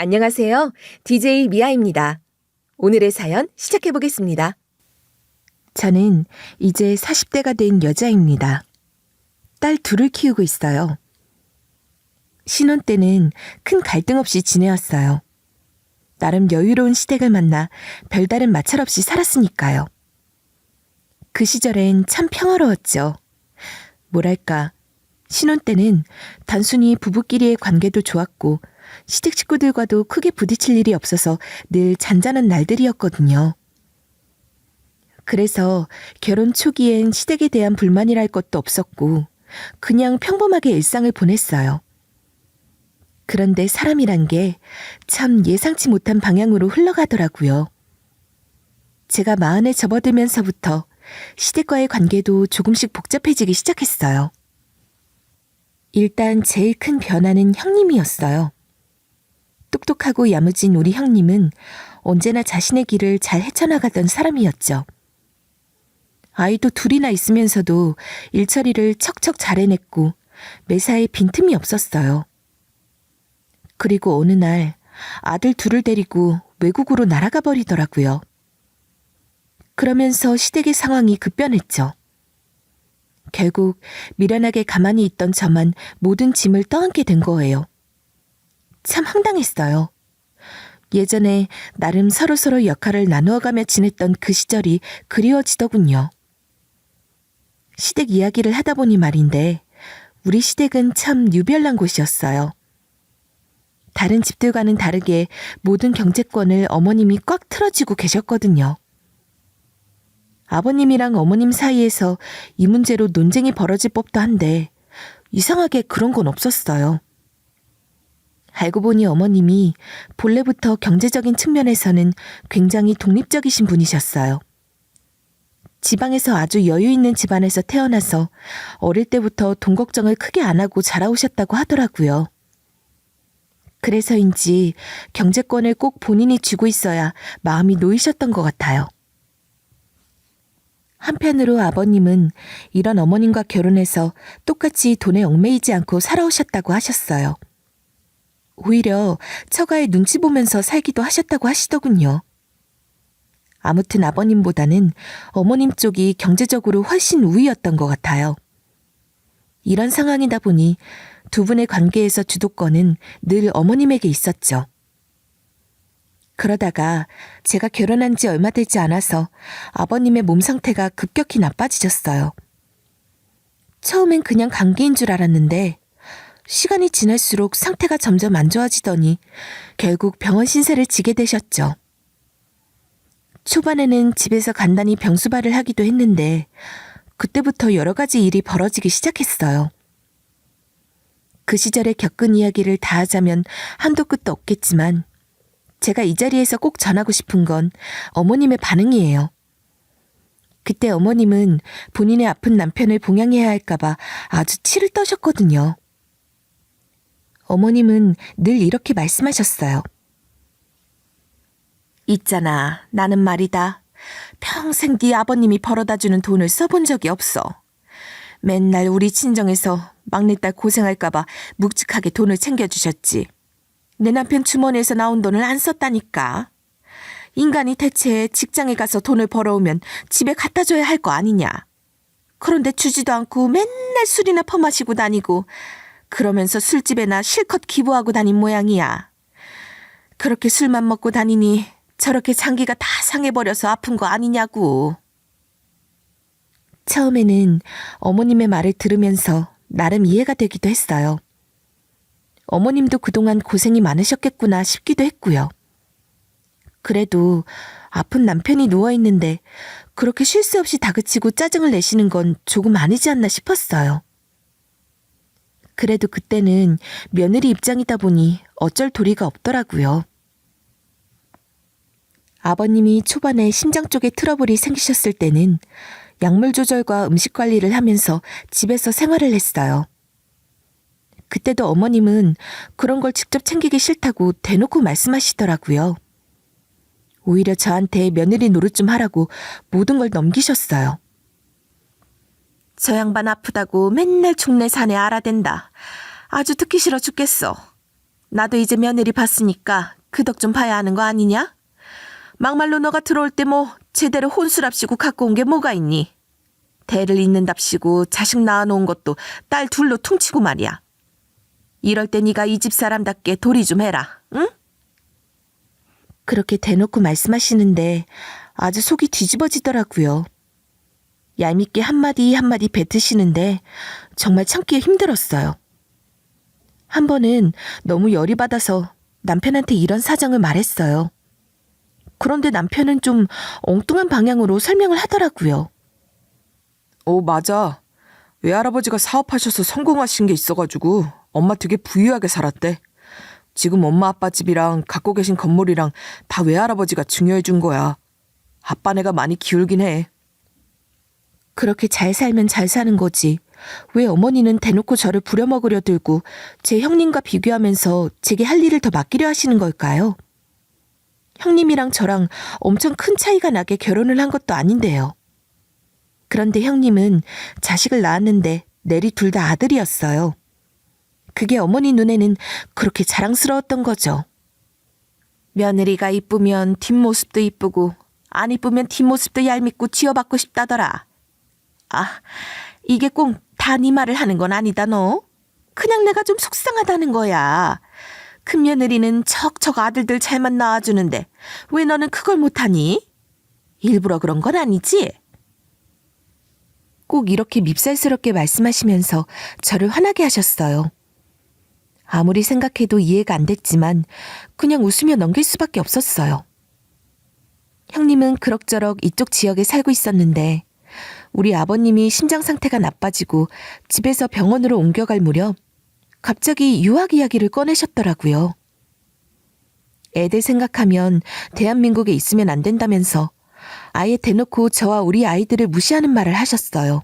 안녕하세요. DJ 미아입니다. 오늘의 사연 시작해 보겠습니다. 저는 이제 40대가 된 여자입니다. 딸 둘을 키우고 있어요. 신혼 때는 큰 갈등 없이 지내왔어요. 나름 여유로운 시댁을 만나 별다른 마찰 없이 살았으니까요. 그 시절엔 참 평화로웠죠. 뭐랄까, 신혼 때는 단순히 부부끼리의 관계도 좋았고 시댁 식구들과도 크게 부딪힐 일이 없어서 늘 잔잔한 날들이었거든요. 그래서 결혼 초기엔 시댁에 대한 불만이랄 것도 없었고 그냥 평범하게 일상을 보냈어요. 그런데 사람이란 게 참 예상치 못한 방향으로 흘러가더라고요. 제가 마흔에 접어들면서부터 시댁과의 관계도 조금씩 복잡해지기 시작했어요. 일단 제일 큰 변화는 형님이었어요. 똑똑하고 야무진 우리 형님은 언제나 자신의 길을 잘 헤쳐나가던 사람이었죠. 아이도 둘이나 있으면서도 일처리를 척척 잘 해냈고 매사에 빈틈이 없었어요. 그리고 어느 날 아들 둘을 데리고 외국으로 날아가 버리더라고요. 그러면서 시댁의 상황이 급변했죠. 결국 미련하게 가만히 있던 저만 모든 짐을 떠안게 된 거예요. 참 황당했어요. 예전에 나름 서로서로 역할을 나누어가며 지냈던 그 시절이 그리워지더군요. 시댁 이야기를 하다 보니 말인데 우리 시댁은 참 유별난 곳이었어요. 다른 집들과는 다르게 모든 경제권을 어머님이 꽉 틀어쥐고 계셨거든요. 아버님이랑 어머님 사이에서 이 문제로 논쟁이 벌어질 법도 한데 이상하게 그런 건 없었어요. 알고 보니 어머님이 본래부터 경제적인 측면에서는 굉장히 독립적이신 분이셨어요. 지방에서 아주 여유 있는 집안에서 태어나서 어릴 때부터 돈 걱정을 크게 안 하고 자라오셨다고 하더라고요. 그래서인지 경제권을 꼭 본인이 쥐고 있어야 마음이 놓이셨던 것 같아요. 한편으로 아버님은 이런 어머님과 결혼해서 똑같이 돈에 얽매이지 않고 살아오셨다고 하셨어요. 오히려 처가의 눈치 보면서 살기도 하셨다고 하시더군요. 아무튼 아버님보다는 어머님 쪽이 경제적으로 훨씬 우위였던 것 같아요. 이런 상황이다 보니 두 분의 관계에서 주도권은 늘 어머님에게 있었죠. 그러다가 제가 결혼한 지 얼마 되지 않아서 아버님의 몸 상태가 급격히 나빠지셨어요. 처음엔 그냥 감기인 줄 알았는데 시간이 지날수록 상태가 점점 안 좋아지더니 결국 병원 신세를 지게 되셨죠. 초반에는 집에서 간단히 병수발을 하기도 했는데 그때부터 여러 가지 일이 벌어지기 시작했어요. 그 시절에 겪은 이야기를 다 하자면 한도 끝도 없겠지만 제가 이 자리에서 꼭 전하고 싶은 건 어머님의 반응이에요. 그때 어머님은 본인의 아픈 남편을 봉양해야 할까봐 아주 치를 떠셨거든요. 어머님은 늘 이렇게 말씀하셨어요. 있잖아, 나는 말이다. 평생 네 아버님이 벌어다주는 돈을 써본 적이 없어. 맨날 우리 친정에서 막내딸 고생할까봐 묵직하게 돈을 챙겨주셨지. 내 남편 주머니에서 나온 돈을 안 썼다니까. 인간이 대체 직장에 가서 돈을 벌어오면 집에 갖다 줘야 할 거 아니냐. 그런데 주지도 않고 맨날 술이나 퍼마시고 다니고 그러면서 술집에나 실컷 기부하고 다닌 모양이야. 그렇게 술만 먹고 다니니 저렇게 장기가 다 상해버려서 아픈 거 아니냐고. 처음에는 어머님의 말을 들으면서 나름 이해가 되기도 했어요. 어머님도 그동안 고생이 많으셨겠구나 싶기도 했고요. 그래도 아픈 남편이 누워있는데 그렇게 쉴 새 없이 다그치고 짜증을 내시는 건 조금 아니지 않나 싶었어요. 그래도 그때는 며느리 입장이다 보니 어쩔 도리가 없더라고요. 아버님이 초반에 심장 쪽에 트러블이 생기셨을 때는 약물 조절과 음식 관리를 하면서 집에서 생활을 했어요. 그때도 어머님은 그런 걸 직접 챙기기 싫다고 대놓고 말씀하시더라고요. 오히려 저한테 며느리 노릇 좀 하라고 모든 걸 넘기셨어요. 저 양반 아프다고 맨날 죽네 사네 알아댄다. 아주 듣기 싫어 죽겠어. 나도 이제 며느리 봤으니까 그 덕 좀 봐야 하는 거 아니냐? 막말로 너가 들어올 때 뭐 제대로 혼수랍시고 갖고 온 게 뭐가 있니? 대를 잇는답시고 자식 낳아놓은 것도 딸 둘로 퉁치고 말이야. 이럴 때 네가 이 집 사람답게 도리 좀 해라, 응? 그렇게 대놓고 말씀하시는데 아주 속이 뒤집어지더라고요. 얄밉게 한마디 한마디 뱉으시는데 정말 참기 힘들었어요. 한 번은 너무 열이 받아서 남편한테 이런 사정을 말했어요. 그런데 남편은 좀 엉뚱한 방향으로 설명을 하더라고요. 맞아. 외할아버지가 사업하셔서 성공하신 게 있어가지고 엄마 되게 부유하게 살았대. 지금 엄마 아빠 집이랑 갖고 계신 건물이랑 다 외할아버지가 증여해 준 거야. 아빠네가 많이 기울긴 해. 그렇게 잘 살면 잘 사는 거지. 왜 어머니는 대놓고 저를 부려먹으려 들고 제 형님과 비교하면서 제게 할 일을 더 맡기려 하시는 걸까요? 형님이랑 저랑 엄청 큰 차이가 나게 결혼을 한 것도 아닌데요. 그런데 형님은 자식을 낳았는데 내리 둘 다 아들이었어요. 그게 어머니 눈에는 그렇게 자랑스러웠던 거죠. 며느리가 이쁘면 뒷모습도 이쁘고 안 이쁘면 뒷모습도 얄밉고 지어받고 싶다더라. 이게 꼭 다 네 말을 하는 건 아니다 너. 그냥 내가 좀 속상하다는 거야. 큰 며느리는 척척 아들들 잘만 낳아주는데 왜 너는 그걸 못하니? 일부러 그런 건 아니지? 꼭 이렇게 밉살스럽게 말씀하시면서 저를 화나게 하셨어요. 아무리 생각해도 이해가 안 됐지만 그냥 웃으며 넘길 수밖에 없었어요. 형님은 그럭저럭 이쪽 지역에 살고 있었는데 우리 아버님이 심장 상태가 나빠지고 집에서 병원으로 옮겨갈 무렵 갑자기 유학 이야기를 꺼내셨더라고요. 애들 생각하면 대한민국에 있으면 안 된다면서 아예 대놓고 저와 우리 아이들을 무시하는 말을 하셨어요.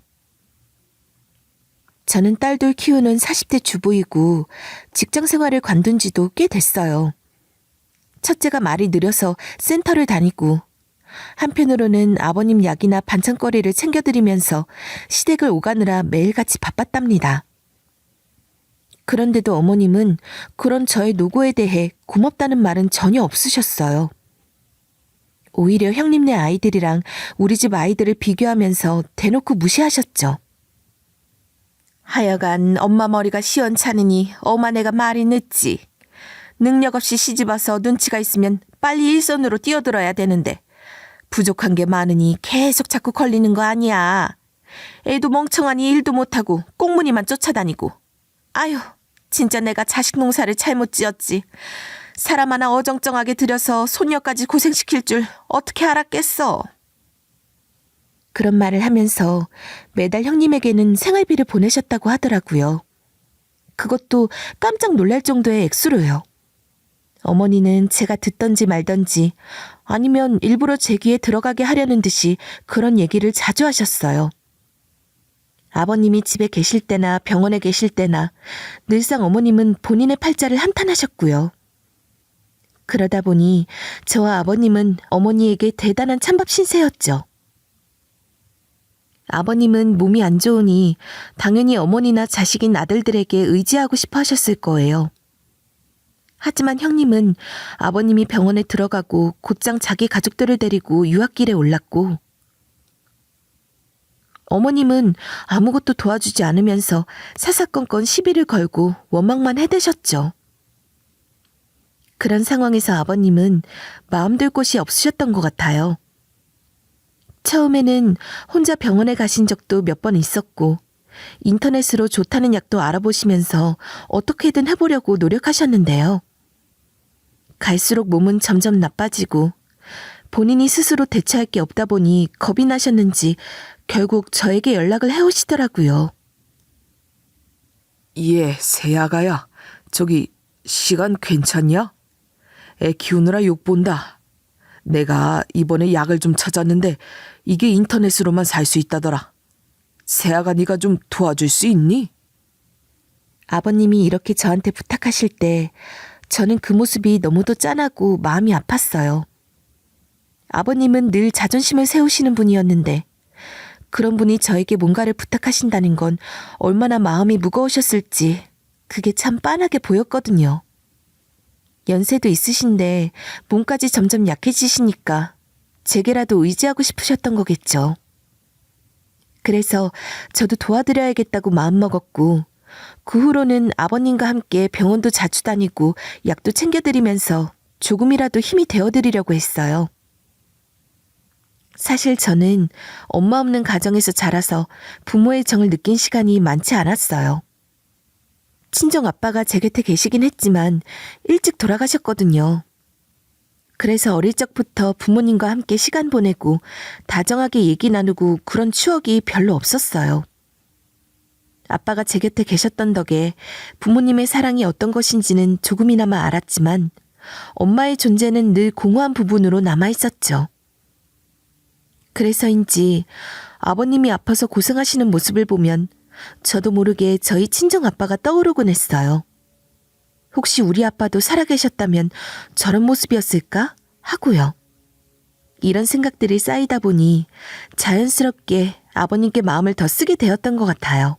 저는 딸들 키우는 40대 주부이고 직장 생활을 관둔 지도 꽤 됐어요. 첫째가 말이 느려서 센터를 다니고 한편으로는 아버님 약이나 반찬거리를 챙겨드리면서 시댁을 오가느라 매일같이 바빴답니다. 그런데도 어머님은 그런 저의 노고에 대해 고맙다는 말은 전혀 없으셨어요. 오히려 형님네 아이들이랑 우리 집 아이들을 비교하면서 대놓고 무시하셨죠. 하여간 엄마 머리가 시원찮으니 어마네가 말이 늦지. 능력 없이 시집와서 눈치가 있으면 빨리 일선으로 뛰어들어야 되는데 부족한 게 많으니 계속 자꾸 걸리는 거 아니야. 애도 멍청하니 일도 못하고 꽁무니만 쫓아다니고. 아휴, 진짜 내가 자식 농사를 잘못 지었지. 사람 하나 어정쩡하게 들여서 손녀까지 고생시킬 줄 어떻게 알았겠어. 그런 말을 하면서 매달 형님에게는 생활비를 보내셨다고 하더라고요. 그것도 깜짝 놀랄 정도의 액수로요. 어머니는 제가 듣던지 말던지 아니면 일부러 제 귀에 들어가게 하려는 듯이 그런 얘기를 자주 하셨어요. 아버님이 집에 계실 때나 병원에 계실 때나 늘상 어머님은 본인의 팔자를 한탄하셨고요. 그러다 보니 저와 아버님은 어머니에게 대단한 찬밥 신세였죠. 아버님은 몸이 안 좋으니 당연히 어머니나 자식인 아들들에게 의지하고 싶어 하셨을 거예요. 하지만 형님은 아버님이 병원에 들어가고 곧장 자기 가족들을 데리고 유학길에 올랐고 어머님은 아무것도 도와주지 않으면서 사사건건 시비를 걸고 원망만 해대셨죠. 그런 상황에서 아버님은 마음둘 곳이 없으셨던 것 같아요. 처음에는 혼자 병원에 가신 적도 몇 번 있었고 인터넷으로 좋다는 약도 알아보시면서 어떻게든 해보려고 노력하셨는데요. 갈수록 몸은 점점 나빠지고 본인이 스스로 대처할 게 없다 보니 겁이 나셨는지 결국 저에게 연락을 해오시더라고요. 새아가야. 저기 시간 괜찮냐? 애 키우느라 욕본다. 내가 이번에 약을 좀 찾았는데 이게 인터넷으로만 살 수 있다더라. 새아가 네가 좀 도와줄 수 있니? 아버님이 이렇게 저한테 부탁하실 때 저는 그 모습이 너무도 짠하고 마음이 아팠어요. 아버님은 늘 자존심을 세우시는 분이었는데 그런 분이 저에게 뭔가를 부탁하신다는 건 얼마나 마음이 무거우셨을지 그게 참 빤하게 보였거든요. 연세도 있으신데 몸까지 점점 약해지시니까 제게라도 의지하고 싶으셨던 거겠죠. 그래서 저도 도와드려야겠다고 마음먹었고 그 후로는 아버님과 함께 병원도 자주 다니고 약도 챙겨드리면서 조금이라도 힘이 되어드리려고 했어요. 사실 저는 엄마 없는 가정에서 자라서 부모의 정을 느낀 시간이 많지 않았어요. 친정 아빠가 제 곁에 계시긴 했지만 일찍 돌아가셨거든요. 그래서 어릴 적부터 부모님과 함께 시간 보내고 다정하게 얘기 나누고 그런 추억이 별로 없었어요. 아빠가 제 곁에 계셨던 덕에 부모님의 사랑이 어떤 것인지는 조금이나마 알았지만 엄마의 존재는 늘 공허한 부분으로 남아있었죠. 그래서인지 아버님이 아파서 고생하시는 모습을 보면 저도 모르게 저희 친정 아빠가 떠오르곤 했어요. 혹시 우리 아빠도 살아계셨다면 저런 모습이었을까 하고요. 이런 생각들이 쌓이다 보니 자연스럽게 아버님께 마음을 더 쓰게 되었던 것 같아요.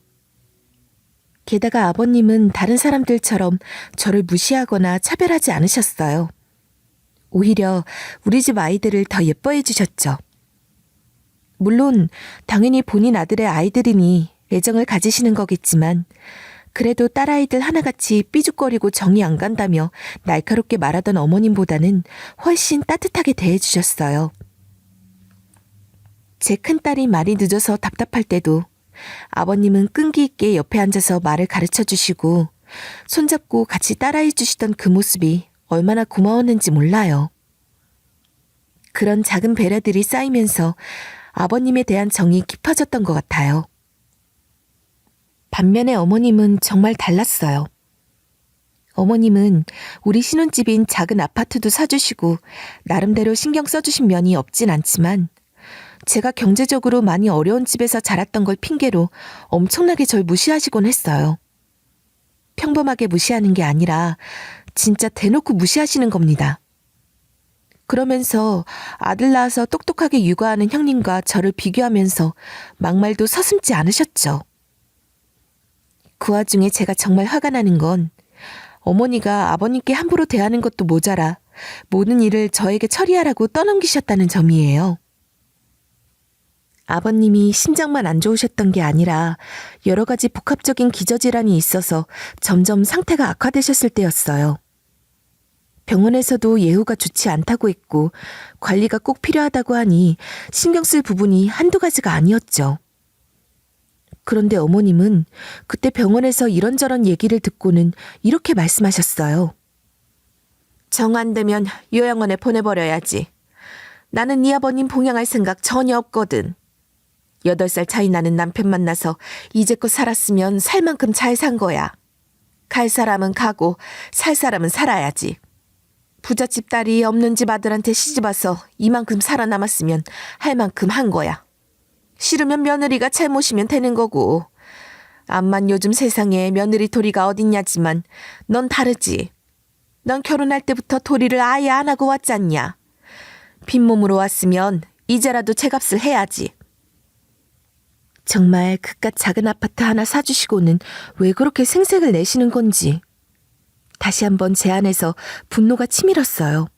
게다가 아버님은 다른 사람들처럼 저를 무시하거나 차별하지 않으셨어요. 오히려 우리 집 아이들을 더 예뻐해 주셨죠. 물론 당연히 본인 아들의 아이들이니 애정을 가지시는 거겠지만 그래도 딸아이들 하나같이 삐죽거리고 정이 안 간다며 날카롭게 말하던 어머님보다는 훨씬 따뜻하게 대해주셨어요. 제 큰딸이 말이 늦어서 답답할 때도 아버님은 끈기 있게 옆에 앉아서 말을 가르쳐 주시고 손잡고 같이 따라해 주시던 그 모습이 얼마나 고마웠는지 몰라요. 그런 작은 배려들이 쌓이면서 아버님에 대한 정이 깊어졌던 것 같아요. 반면에 어머님은 정말 달랐어요. 어머님은 우리 신혼집인 작은 아파트도 사주시고 나름대로 신경 써주신 면이 없진 않지만 제가 경제적으로 많이 어려운 집에서 자랐던 걸 핑계로 엄청나게 절 무시하시곤 했어요. 평범하게 무시하는 게 아니라 진짜 대놓고 무시하시는 겁니다. 그러면서 아들 낳아서 똑똑하게 육아하는 형님과 저를 비교하면서 막말도 서슴지 않으셨죠. 그 와중에 제가 정말 화가 나는 건 어머니가 아버님께 함부로 대하는 것도 모자라 모든 일을 저에게 처리하라고 떠넘기셨다는 점이에요. 아버님이 심장만 안 좋으셨던 게 아니라 여러 가지 복합적인 기저질환이 있어서 점점 상태가 악화되셨을 때였어요. 병원에서도 예후가 좋지 않다고 했고 관리가 꼭 필요하다고 하니 신경 쓸 부분이 한두 가지가 아니었죠. 그런데 어머님은 그때 병원에서 이런저런 얘기를 듣고는 이렇게 말씀하셨어요. 정 안 되면 요양원에 보내버려야지. 나는 네 아버님 봉양할 생각 전혀 없거든. 8살 차이 나는 남편 만나서 이제껏 살았으면 살 만큼 잘 산 거야. 갈 사람은 가고 살 사람은 살아야지. 부잣집 딸이 없는 집 아들한테 시집와서 이만큼 살아남았으면 할 만큼 한 거야. 싫으면 며느리가 잘못이면 되는 거고. 암만 요즘 세상에 며느리 도리가 어딨냐지만 넌 다르지. 넌 결혼할 때부터 도리를 아예 안 하고 왔잖냐. 빈몸으로 왔으면 이제라도 제값을 해야지. 정말 그깟 작은 아파트 하나 사주시고는 왜 그렇게 생색을 내시는 건지. 다시 한번 제 안에서 분노가 치밀었어요.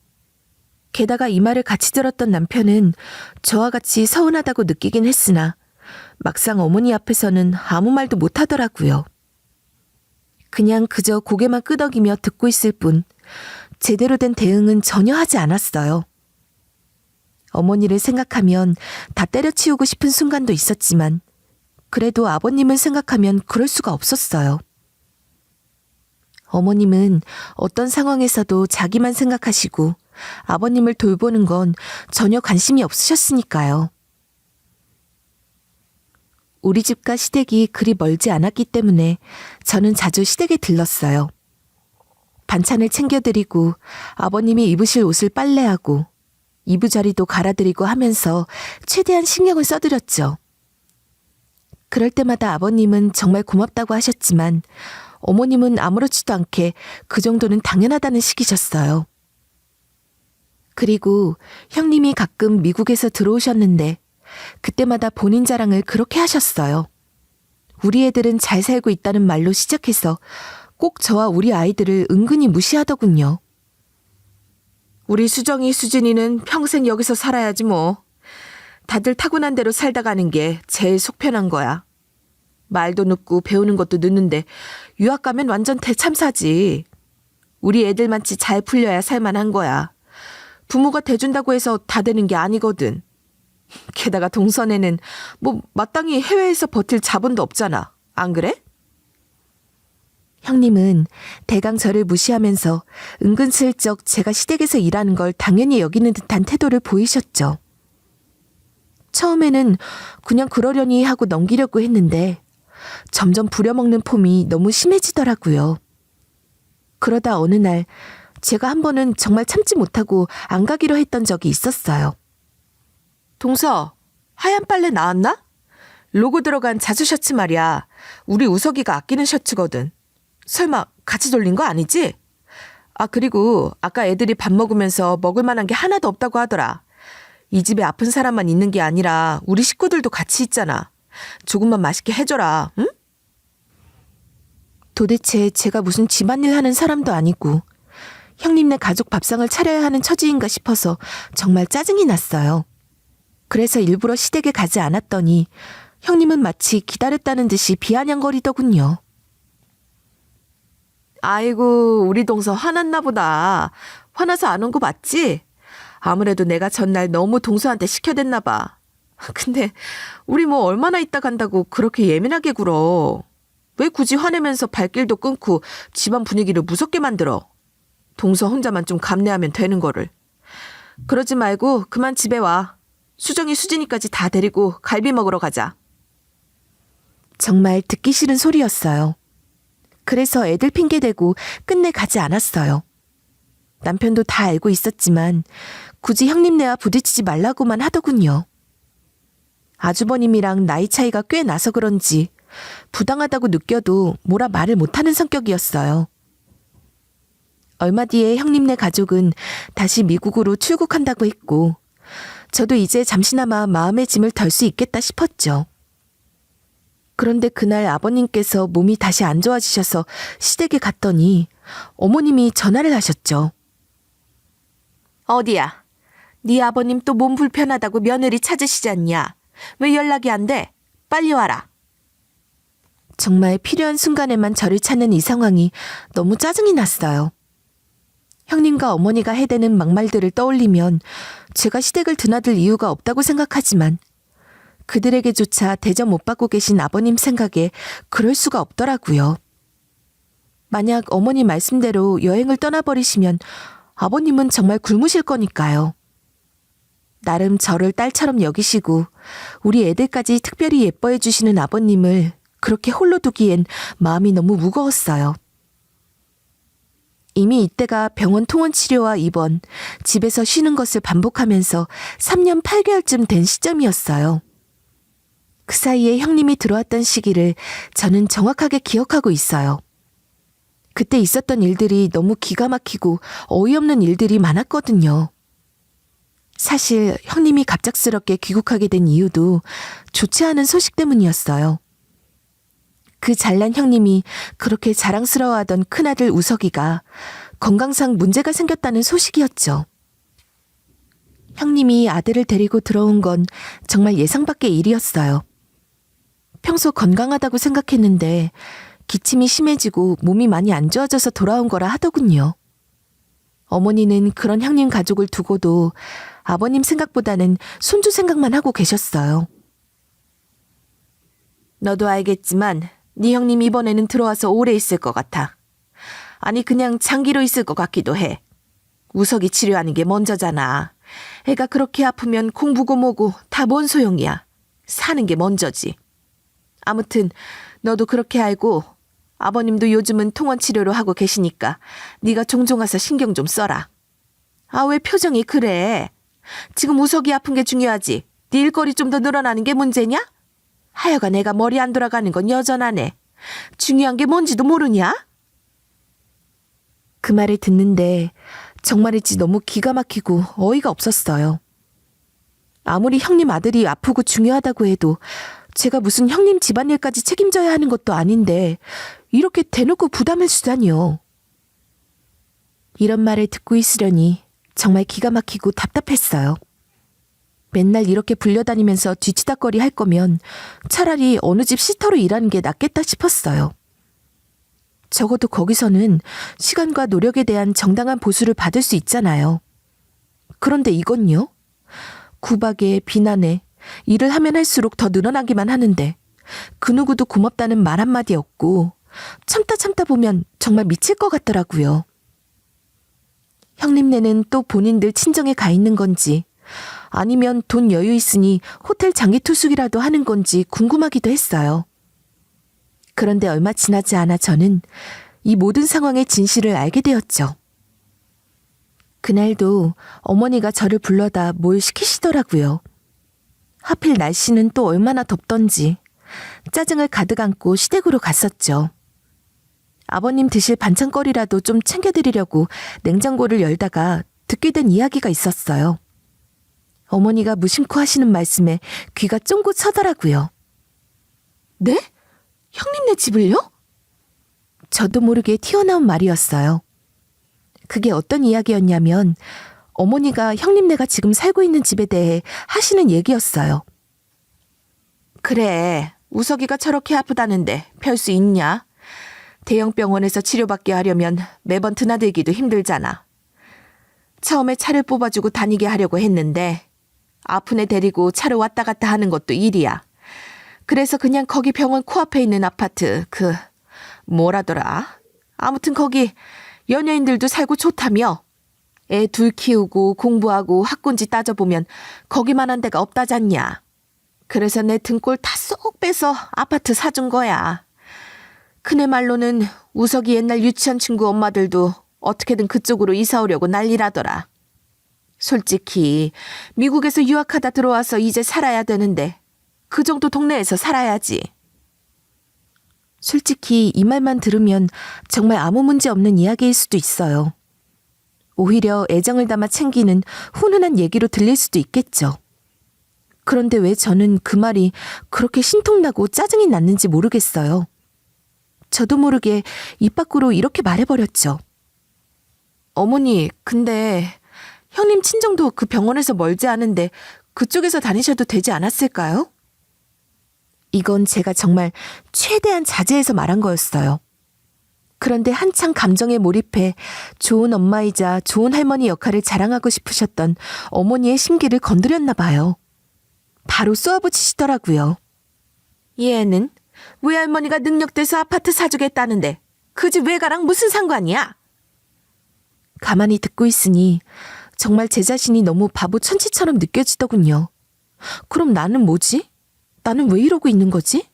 게다가 이 말을 같이 들었던 남편은 저와 같이 서운하다고 느끼긴 했으나 막상 어머니 앞에서는 아무 말도 못하더라고요. 그냥 그저 고개만 끄덕이며 듣고 있을 뿐 제대로 된 대응은 전혀 하지 않았어요. 어머니를 생각하면 다 때려치우고 싶은 순간도 있었지만 그래도 아버님을 생각하면 그럴 수가 없었어요. 어머님은 어떤 상황에서도 자기만 생각하시고 아버님을 돌보는 건 전혀 관심이 없으셨으니까요. 우리 집과 시댁이 그리 멀지 않았기 때문에 저는 자주 시댁에 들렀어요. 반찬을 챙겨드리고 아버님이 입으실 옷을 빨래하고 이부자리도 갈아드리고 하면서 최대한 신경을 써드렸죠. 그럴 때마다 아버님은 정말 고맙다고 하셨지만 어머님은 아무렇지도 않게 그 정도는 당연하다는 식이셨어요. 그리고 형님이 가끔 미국에서 들어오셨는데 그때마다 본인 자랑을 그렇게 하셨어요. 우리 애들은 잘 살고 있다는 말로 시작해서 꼭 저와 우리 아이들을 은근히 무시하더군요. 우리 수정이, 수진이는 평생 여기서 살아야지 뭐. 다들 타고난 대로 살다 가는 게 제일 속 편한 거야. 말도 늦고 배우는 것도 늦는데 유학 가면 완전 대참사지. 우리 애들만치 잘 풀려야 살만한 거야. 부모가 대준다고 해서 다 되는 게 아니거든. 게다가 동선에는 뭐 마땅히 해외에서 버틸 자본도 없잖아. 안 그래? 형님은 대강 저를 무시하면서 은근슬쩍 제가 시댁에서 일하는 걸 당연히 여기는 듯한 태도를 보이셨죠. 처음에는 그냥 그러려니 하고 넘기려고 했는데 점점 부려먹는 폼이 너무 심해지더라고요. 그러다 어느 날 제가 한 번은 정말 참지 못하고 안 가기로 했던 적이 있었어요. 동서, 하얀 빨래 나왔나? 로고 들어간 자수 셔츠 말이야. 우리 우석이가 아끼는 셔츠거든. 설마 같이 돌린 거 아니지? 아, 그리고 아까 애들이 밥 먹으면서 먹을 만한 게 하나도 없다고 하더라. 이 집에 아픈 사람만 있는 게 아니라 우리 식구들도 같이 있잖아. 조금만 맛있게 해줘라, 응? 도대체 제가 무슨 집안일 하는 사람도 아니고 형님네 가족 밥상을 차려야 하는 처지인가 싶어서 정말 짜증이 났어요. 그래서 일부러 시댁에 가지 않았더니 형님은 마치 기다렸다는 듯이 비아냥거리더군요. 아이고, 우리 동서 화났나 보다. 화나서 안 온 거 맞지? 아무래도 내가 전날 너무 동서한테 시켜댔나 봐. 근데 우리 뭐 얼마나 있다 간다고 그렇게 예민하게 굴어. 왜 굳이 화내면서 발길도 끊고 집안 분위기를 무섭게 만들어. 동서 혼자만 좀 감내하면 되는 거를. 그러지 말고 그만 집에 와. 수정이, 수진이까지 다 데리고 갈비 먹으러 가자. 정말 듣기 싫은 소리였어요. 그래서 애들 핑계대고 끝내 가지 않았어요. 남편도 다 알고 있었지만 굳이 형님네와 부딪히지 말라고만 하더군요. 아주버님이랑 나이 차이가 꽤 나서 그런지 부당하다고 느껴도 뭐라 말을 못하는 성격이었어요. 얼마 뒤에 형님네 가족은 다시 미국으로 출국한다고 했고 저도 이제 잠시나마 마음의 짐을 덜 수 있겠다 싶었죠. 그런데 그날 아버님께서 몸이 다시 안 좋아지셔서 시댁에 갔더니 어머님이 전화를 하셨죠. 어디야? 네 아버님 또 몸 불편하다고 며느리 찾으시지 않냐? 왜 연락이 안 돼? 빨리 와라. 정말 필요한 순간에만 저를 찾는 이 상황이 너무 짜증이 났어요. 형님과 어머니가 해대는 막말들을 떠올리면 제가 시댁을 드나들 이유가 없다고 생각하지만 그들에게조차 대접 못 받고 계신 아버님 생각에 그럴 수가 없더라고요. 만약 어머니 말씀대로 여행을 떠나버리시면 아버님은 정말 굶으실 거니까요. 나름 저를 딸처럼 여기시고 우리 애들까지 특별히 예뻐해 주시는 아버님을 그렇게 홀로 두기엔 마음이 너무 무거웠어요. 이미 이때가 병원 통원 치료와 입원, 집에서 쉬는 것을 반복하면서 3년 8개월쯤 된 시점이었어요. 그 사이에 형님이 들어왔던 시기를 저는 정확하게 기억하고 있어요. 그때 있었던 일들이 너무 기가 막히고 어이없는 일들이 많았거든요. 사실 형님이 갑작스럽게 귀국하게 된 이유도 좋지 않은 소식 때문이었어요. 그 잘난 형님이 그렇게 자랑스러워하던 큰아들 우석이가 건강상 문제가 생겼다는 소식이었죠. 형님이 아들을 데리고 들어온 건 정말 예상 밖의 일이었어요. 평소 건강하다고 생각했는데 기침이 심해지고 몸이 많이 안 좋아져서 돌아온 거라 하더군요. 어머니는 그런 형님 가족을 두고도 아버님 생각보다는 손주 생각만 하고 계셨어요. 너도 알겠지만 네 형님 이번에는 들어와서 오래 있을 것 같아. 아니 그냥 장기로 있을 것 같기도 해. 우석이 치료하는 게 먼저잖아. 애가 그렇게 아프면 공부고 뭐고 다 뭔 소용이야. 사는 게 먼저지. 아무튼 너도 그렇게 알고 아버님도 요즘은 통원 치료로 하고 계시니까 네가 종종 와서 신경 좀 써라. 아, 왜 표정이 그래? 지금 우석이 아픈 게 중요하지. 네 일거리 좀 더 늘어나는 게 문제냐? 하여간 애가 머리 안 돌아가는 건 여전하네. 중요한 게 뭔지도 모르냐? 그 말을 듣는데 정말이지 너무 기가 막히고 어이가 없었어요. 아무리 형님 아들이 아프고 중요하다고 해도 제가 무슨 형님 집안일까지 책임져야 하는 것도 아닌데 이렇게 대놓고 부담을 주다니요. 이런 말을 듣고 있으려니 정말 기가 막히고 답답했어요. 맨날 이렇게 불려다니면서 뒤치다거리 할 거면 차라리 어느 집 시터로 일하는 게 낫겠다 싶었어요. 적어도 거기서는 시간과 노력에 대한 정당한 보수를 받을 수 있잖아요. 그런데 이건요? 구박에 비난에 일을 하면 할수록 더 늘어나기만 하는데 그 누구도 고맙다는 말 한마디 없고 참다 보면 정말 미칠 것 같더라고요. 형님네는 또 본인들 친정에 가 있는 건지 아니면 돈 여유 있으니 호텔 장기 투숙이라도 하는 건지 궁금하기도 했어요. 그런데 얼마 지나지 않아 저는 이 모든 상황의 진실을 알게 되었죠. 그날도 어머니가 저를 불러다 뭘 시키시더라고요. 하필 날씨는 또 얼마나 덥던지 짜증을 가득 안고 시댁으로 갔었죠. 아버님 드실 반찬거리라도 좀 챙겨드리려고 냉장고를 열다가 듣게 된 이야기가 있었어요. 어머니가 무심코 하시는 말씀에 귀가 쫑긋 서더라고요. 네? 형님네 집을요? 저도 모르게 튀어나온 말이었어요. 그게 어떤 이야기였냐면 어머니가 형님네가 지금 살고 있는 집에 대해 하시는 얘기였어요. 그래, 우석이가 저렇게 아프다는데 별 수 있냐? 대형 병원에서 치료받게 하려면 매번 드나들기도 힘들잖아. 처음에 차를 뽑아주고 다니게 하려고 했는데 아픈 애 데리고 차로 왔다 갔다 하는 것도 일이야. 그래서 그냥 거기 병원 코앞에 있는 아파트 뭐라더라? 아무튼 거기 연예인들도 살고 좋다며. 애 둘 키우고 공부하고 학군지 따져보면 거기만한 데가 없다잖냐. 그래서 내 등골 다 쏙 빼서 아파트 사준 거야. 그네 말로는 우석이 옛날 유치원 친구 엄마들도 어떻게든 그쪽으로 이사 오려고 난리라더라. 솔직히 미국에서 유학하다 들어와서 이제 살아야 되는데 그 정도 동네에서 살아야지. 솔직히 이 말만 들으면 정말 아무 문제 없는 이야기일 수도 있어요. 오히려 애정을 담아 챙기는 훈훈한 얘기로 들릴 수도 있겠죠. 그런데 왜 저는 그 말이 그렇게 신통나고 짜증이 났는지 모르겠어요. 저도 모르게 입 밖으로 이렇게 말해버렸죠. 어머니, 근데 형님 친정도 그 병원에서 멀지 않은데 그쪽에서 다니셔도 되지 않았을까요? 이건 제가 정말 최대한 자제해서 말한 거였어요. 그런데 한창 감정에 몰입해 좋은 엄마이자 좋은 할머니 역할을 자랑하고 싶으셨던 어머니의 심기를 건드렸나 봐요. 바로 쏘아붙이시더라고요. 얘는 외할머니가 능력돼서 아파트 사주겠다는데 그 집 외가랑 무슨 상관이야? 가만히 듣고 있으니 정말 제 자신이 너무 바보 천치처럼 느껴지더군요. 그럼 나는 뭐지? 나는 왜 이러고 있는 거지?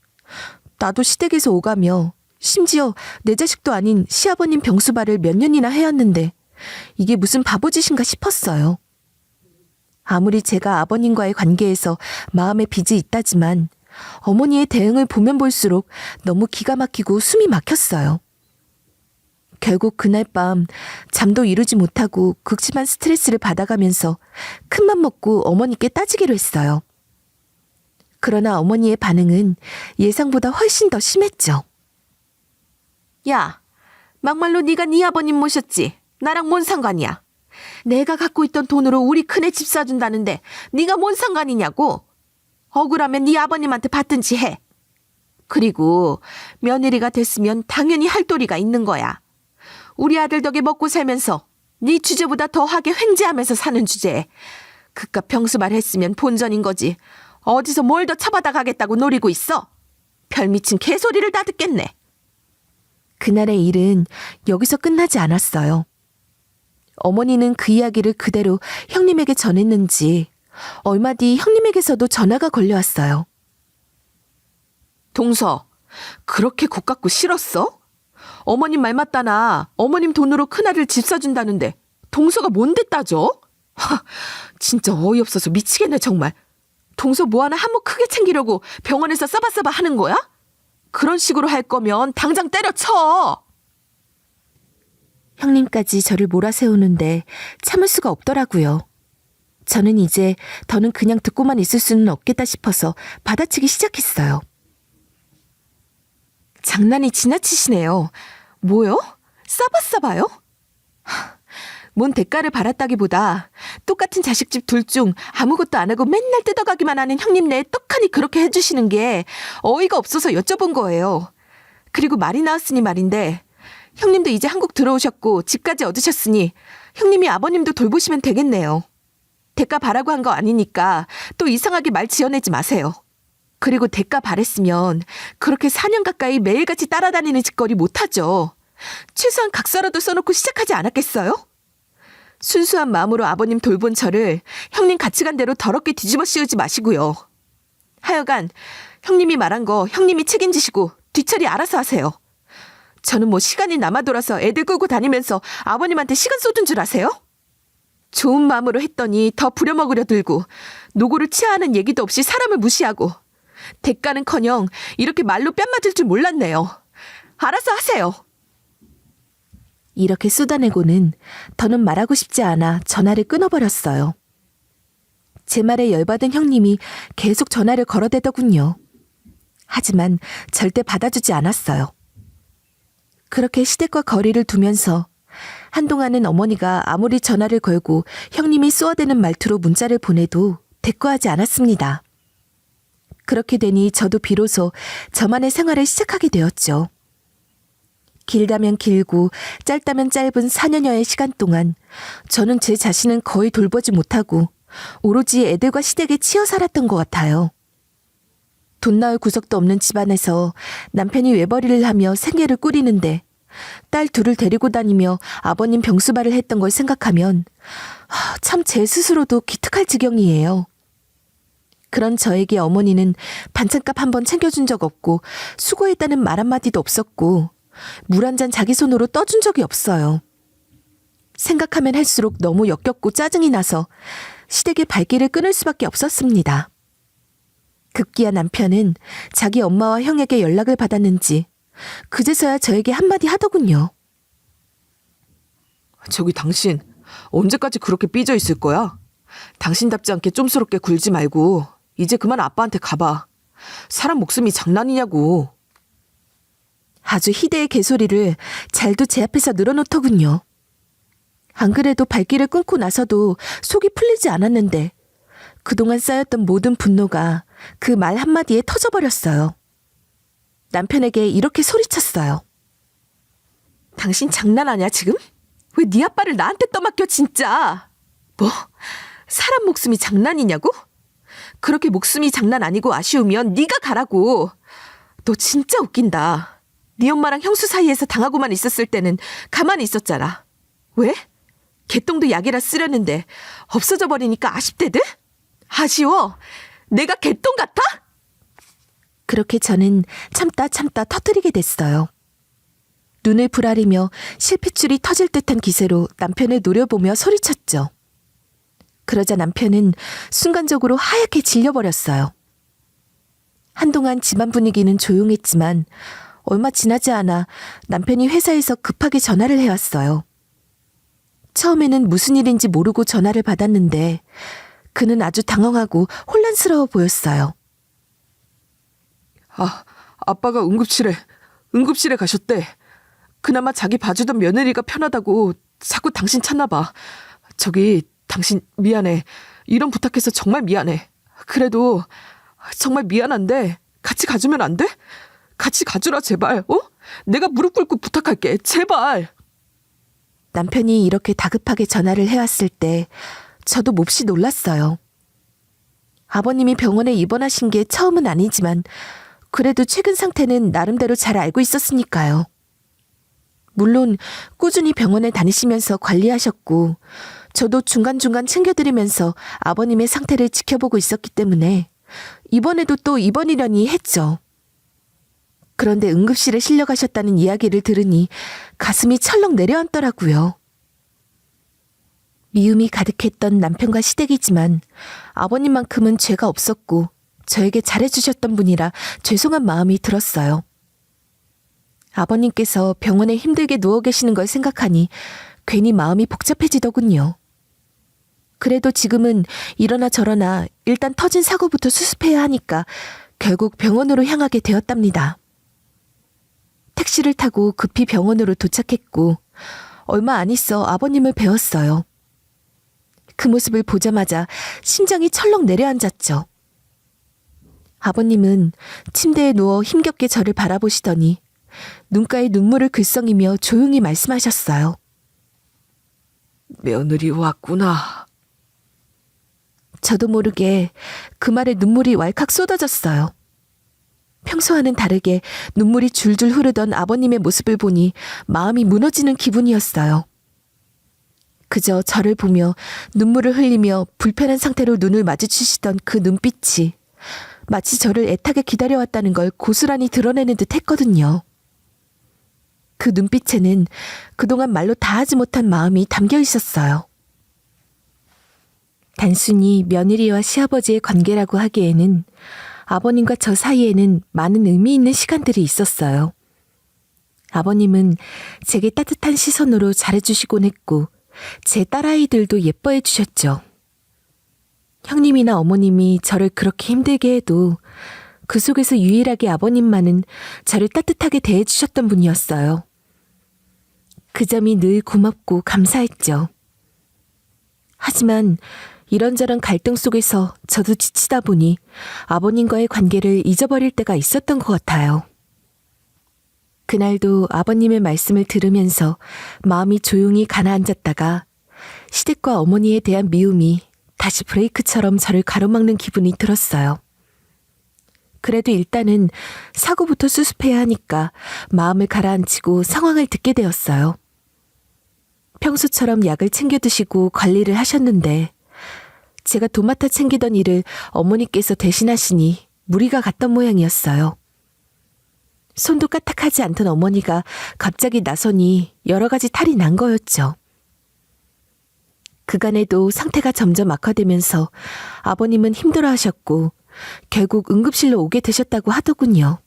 나도 시댁에서 오가며 심지어 내 자식도 아닌 시아버님 병수발을 몇 년이나 해왔는데 이게 무슨 바보짓인가 싶었어요. 아무리 제가 아버님과의 관계에서 마음에 빚이 있다지만 어머니의 대응을 보면 볼수록 너무 기가 막히고 숨이 막혔어요. 결국 그날 밤 잠도 이루지 못하고 극심한 스트레스를 받아가면서 큰맘 먹고 어머니께 따지기로 했어요. 그러나 어머니의 반응은 예상보다 훨씬 더 심했죠. 야, 막말로 네가 네 아버님 모셨지. 나랑 뭔 상관이야. 내가 갖고 있던 돈으로 우리 큰애 집 사준다는데 네가 뭔 상관이냐고. 억울하면 네 아버님한테 받든지 해. 그리고 며느리가 됐으면 당연히 할 도리가 있는 거야. 우리 아들 덕에 먹고 살면서 네 주제보다 더하게 횡재하면서 사는 주제에 그깟 병수발 했으면 본전인 거지. 어디서 뭘 더 쳐받아 가겠다고 노리고 있어? 별 미친 개소리를 다 듣겠네. 그날의 일은 여기서 끝나지 않았어요. 어머니는 그 이야기를 그대로 형님에게 전했는지 얼마 뒤 형님에게서도 전화가 걸려왔어요. 동서, 그렇게 곶갖고 싫었어? 어머님 말 맞다나 어머님 돈으로 큰아들 집 사준다는데 동서가 뭔데 따져? 하, 진짜 어이없어서 미치겠네 정말. 동서 뭐 하나 한몫 크게 챙기려고 병원에서 싸바싸바 하는 거야? 그런 식으로 할 거면 당장 때려쳐. 형님까지 저를 몰아세우는데 참을 수가 없더라고요. 저는 이제 더는 그냥 듣고만 있을 수는 없겠다 싶어서 받아치기 시작했어요. 장난이 지나치시네요. 뭐요? 싸바싸바요? 뭔 대가를 바랐다기보다 똑같은 자식집 둘 중 아무것도 안 하고 맨날 뜯어가기만 하는 형님네 떡하니 그렇게 해주시는 게 어이가 없어서 여쭤본 거예요. 그리고 말이 나왔으니 말인데 형님도 이제 한국 들어오셨고 집까지 얻으셨으니 형님이 아버님도 돌보시면 되겠네요. 대가 바라고 한 거 아니니까 또 이상하게 말 지어내지 마세요. 그리고 대가 바랬으면 그렇게 4년 가까이 매일같이 따라다니는 짓거리 못하죠. 최소한 각서라도 써놓고 시작하지 않았겠어요? 순수한 마음으로 아버님 돌본 저를 형님 가치관대로 더럽게 뒤집어 씌우지 마시고요. 하여간 형님이 말한 거 형님이 책임지시고 뒤처리 알아서 하세요. 저는 뭐 시간이 남아 돌아서 애들 끌고 다니면서 아버님한테 시간 쏟은 줄 아세요? 좋은 마음으로 했더니 더 부려먹으려 들고 노고를 치하하는 얘기도 없이 사람을 무시하고 대가는커녕 이렇게 말로 뺨 맞을 줄 몰랐네요. 알아서 하세요. 이렇게 쏟아내고는 더는 말하고 싶지 않아 전화를 끊어버렸어요. 제 말에 열받은 형님이 계속 전화를 걸어대더군요. 하지만 절대 받아주지 않았어요. 그렇게 시댁과 거리를 두면서 한동안은 어머니가 아무리 전화를 걸고 형님이 쏘아대는 말투로 문자를 보내도 대꾸하지 않았습니다. 그렇게 되니 저도 비로소 저만의 생활을 시작하게 되었죠. 길다면 길고 짧다면 짧은 4년여의 시간 동안 저는 제 자신은 거의 돌보지 못하고 오로지 애들과 시댁에 치여 살았던 것 같아요. 돈 나올 구석도 없는 집안에서 남편이 외벌이를 하며 생계를 꾸리는데 딸 둘을 데리고 다니며 아버님 병수발을 했던 걸 생각하면 참 제 스스로도 기특할 지경이에요. 그런 저에게 어머니는 반찬값 한 번 챙겨준 적 없고 수고했다는 말 한마디도 없었고 물 한 잔 자기 손으로 떠준 적이 없어요. 생각하면 할수록 너무 역겹고 짜증이 나서 시댁의 발길을 끊을 수밖에 없었습니다. 급기야 남편은 자기 엄마와 형에게 연락을 받았는지 그제서야 저에게 한마디 하더군요. 저기 당신 언제까지 그렇게 삐져 있을 거야? 당신답지 않게 쫌스럽게 굴지 말고 이제 그만 아빠한테 가봐. 사람 목숨이 장난이냐고. 아주 희대의 개소리를 잘도 제 앞에서 늘어놓더군요. 안 그래도 발길을 끊고 나서도 속이 풀리지 않았는데 그동안 쌓였던 모든 분노가 그 말 한마디에 터져버렸어요. 남편에게 이렇게 소리쳤어요. 당신 장난하냐 지금? 왜 네 아빠를 나한테 떠맡겨 진짜? 뭐? 사람 목숨이 장난이냐고? 그렇게 목숨이 장난 아니고 아쉬우면 네가 가라고. 너 진짜 웃긴다. 네 엄마랑 형수 사이에서 당하고만 있었을 때는 가만히 있었잖아. 왜? 개똥도 약이라 쓰려는데 없어져 버리니까 아쉽대들? 아쉬워? 내가 개똥 같아? 그렇게 저는 참다 터뜨리게 됐어요. 눈을 부라리며 실핏줄이 터질 듯한 기세로 남편을 노려보며 소리쳤죠. 그러자 남편은 순간적으로 하얗게 질려버렸어요. 한동안 집안 분위기는 조용했지만 얼마 지나지 않아 남편이 회사에서 급하게 전화를 해왔어요. 처음에는 무슨 일인지 모르고 전화를 받았는데 그는 아주 당황하고 혼란스러워 보였어요. 아빠가 응급실에 가셨대. 그나마 자기 봐주던 며느리가 편하다고 자꾸 당신 찾나 봐. 저기 당신 미안해. 이런 부탁해서 정말 미안해. 그래도 정말 미안한데 같이 가주면 안 돼? 같이 가주라 제발. 내가 무릎 꿇고 부탁할게. 제발. 남편이 이렇게 다급하게 전화를 해왔을 때 저도 몹시 놀랐어요. 아버님이 병원에 입원하신 게 처음은 아니지만 그래도 최근 상태는 나름대로 잘 알고 있었으니까요. 물론 꾸준히 병원에 다니시면서 관리하셨고 저도 중간중간 챙겨드리면서 아버님의 상태를 지켜보고 있었기 때문에 이번에도 또 입원이려니 했죠. 그런데 응급실에 실려가셨다는 이야기를 들으니 가슴이 철렁 내려앉더라고요. 미움이 가득했던 남편과 시댁이지만 아버님만큼은 죄가 없었고 저에게 잘해주셨던 분이라 죄송한 마음이 들었어요. 아버님께서 병원에 힘들게 누워 계시는 걸 생각하니 괜히 마음이 복잡해지더군요. 그래도 지금은 이러나 저러나 일단 터진 사고부터 수습해야 하니까 결국 병원으로 향하게 되었답니다. 택시를 타고 급히 병원으로 도착했고 얼마 안 있어 아버님을 배웠어요. 그 모습을 보자마자 심장이 철렁 내려앉았죠. 아버님은 침대에 누워 힘겹게 저를 바라보시더니 눈가에 눈물을 글썽이며 조용히 말씀하셨어요. 며느리 왔구나. 저도 모르게 그 말에 눈물이 왈칵 쏟아졌어요. 평소와는 다르게 눈물이 줄줄 흐르던 아버님의 모습을 보니 마음이 무너지는 기분이었어요. 그저 저를 보며 눈물을 흘리며 불편한 상태로 눈을 마주치시던 그 눈빛이 마치 저를 애타게 기다려왔다는 걸 고스란히 드러내는 듯 했거든요. 그 눈빛에는 그동안 말로 다하지 못한 마음이 담겨 있었어요. 단순히 며느리와 시아버지의 관계라고 하기에는 아버님과 저 사이에는 많은 의미 있는 시간들이 있었어요. 아버님은 제게 따뜻한 시선으로 잘해주시곤 했고 제 딸아이들도 예뻐해 주셨죠. 형님이나 어머님이 저를 그렇게 힘들게 해도 그 속에서 유일하게 아버님만은 저를 따뜻하게 대해주셨던 분이었어요. 그 점이 늘 고맙고 감사했죠. 하지만 이런저런 갈등 속에서 저도 지치다 보니 아버님과의 관계를 잊어버릴 때가 있었던 것 같아요. 그날도 아버님의 말씀을 들으면서 마음이 조용히 가라앉았다가 시댁과 어머니에 대한 미움이 다시 브레이크처럼 저를 가로막는 기분이 들었어요. 그래도 일단은 사고부터 수습해야 하니까 마음을 가라앉히고 상황을 듣게 되었어요. 평소처럼 약을 챙겨 드시고 관리를 하셨는데 제가 도맡아 챙기던 일을 어머니께서 대신하시니 무리가 갔던 모양이었어요. 손도 까딱하지 않던 어머니가 갑자기 나서니 여러 가지 탈이 난 거였죠. 그간에도 상태가 점점 악화되면서 아버님은 힘들어하셨고 결국 응급실로 오게 되셨다고 하더군요.